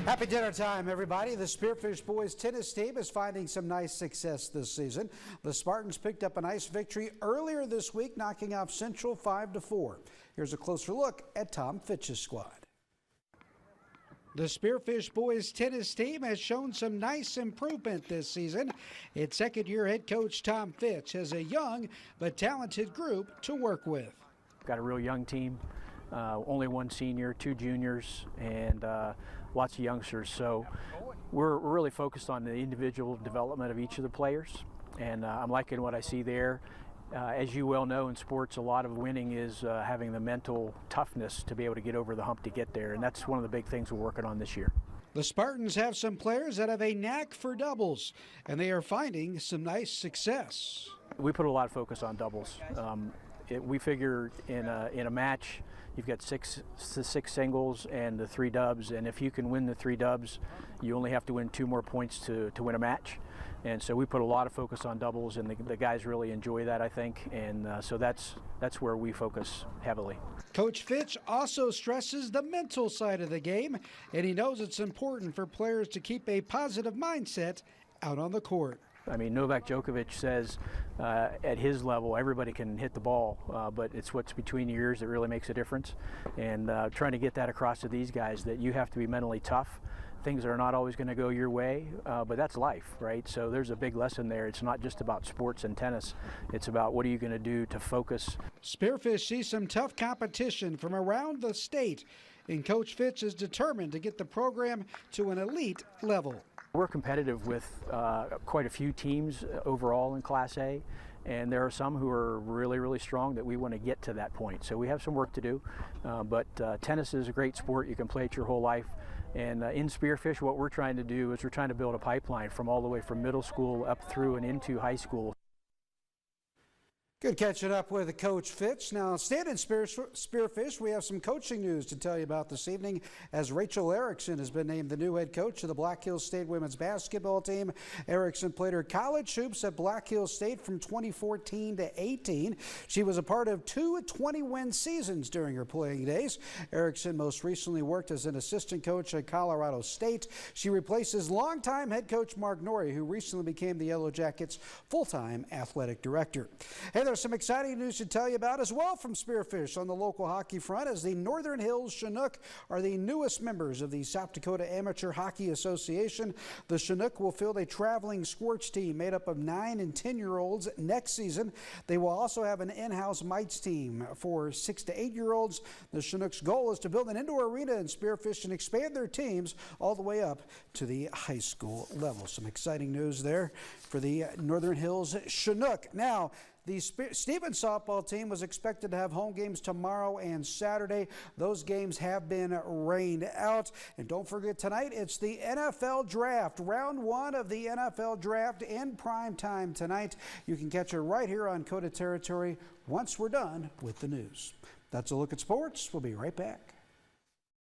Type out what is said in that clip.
Happy dinner time, everybody. The Spearfish boys tennis team is finding some nice success this season. The Spartans picked up a nice victory earlier this week, knocking off Central 5-4. Here's a closer look at Tom Fitch's squad. The Spearfish boys tennis team has shown some nice improvement this season. Its second-year head coach Tom Fitch has a young but talented group to work with. Got a real young team, only one senior, two juniors, and lots of youngsters. So we're really focused on the individual development of each of the players, and I'm liking what I see there. As you well know, in sports, a lot of winning is having the mental toughness to be able to get over the hump to get there, and that's one of the big things we're working on this year. The Spartans have some players that have a knack for doubles, and they are finding some nice success. We put a lot of focus on doubles. We figure in a match, you've got six singles and the 3 dubs, and if you can win the 3 dubs, you only have to win 2 more points to win a match. And so we put a lot of focus on doubles, and the guys really enjoy that, I think, and so that's where we focus heavily. Coach Fitch also stresses the mental side of the game, and he knows it's important for players to keep a positive mindset out on the court. I mean, Novak Djokovic says at his level, everybody can hit the ball, but it's what's between your ears that really makes a difference. And trying to get that across to these guys, that you have to be mentally tough. Things are not always going to go your way, but that's life, right? So there's a big lesson there. It's not just about sports and tennis. It's about what are you going to do to focus. Spearfish sees some tough competition from around the state, and Coach Fitch is determined to get the program to an elite level. We're competitive with quite a few teams overall in Class A, and there are some who are really, really strong that we want to get to that point. So we have some work to do, but tennis is a great sport. You can play it your whole life. And in Spearfish, what we're trying to do is we're trying to build a pipeline from all the way from middle school up through and into high school. Good catching up with Coach Fitch. Now, staying in Spearfish, we have some coaching news to tell you about this evening, as Rachel Erickson has been named the new head coach of the Black Hills State women's basketball team. Erickson played her college hoops at Black Hills State from 2014 to 18. She was a part of 2 20-win seasons during her playing days. Erickson most recently worked as an assistant coach at Colorado State. She replaces longtime head coach Mark Norrie, who recently became the Yellow Jackets' full-time athletic director. And there's some exciting news to tell you about as well from Spearfish on the local hockey front, as the Northern Hills Chinook are the newest members of the South Dakota Amateur Hockey Association. The Chinook will field a traveling sports team made up of 9 and 10-year-olds next season. They will also have an in-house mites team for 6 to 8-year-olds. The Chinook's goal is to build an indoor arena in Spearfish and expand their teams all the way up to the high school level. Some exciting news there for the Northern Hills Chinook. Now, the Stevens softball team was expected to have home games tomorrow and Saturday. Those games have been rained out. And don't forget, tonight it's the NFL Draft. Round 1 of the NFL Draft in prime time tonight. You can catch it right here on Coda Territory once we're done with the news. That's a look at sports. We'll be right back.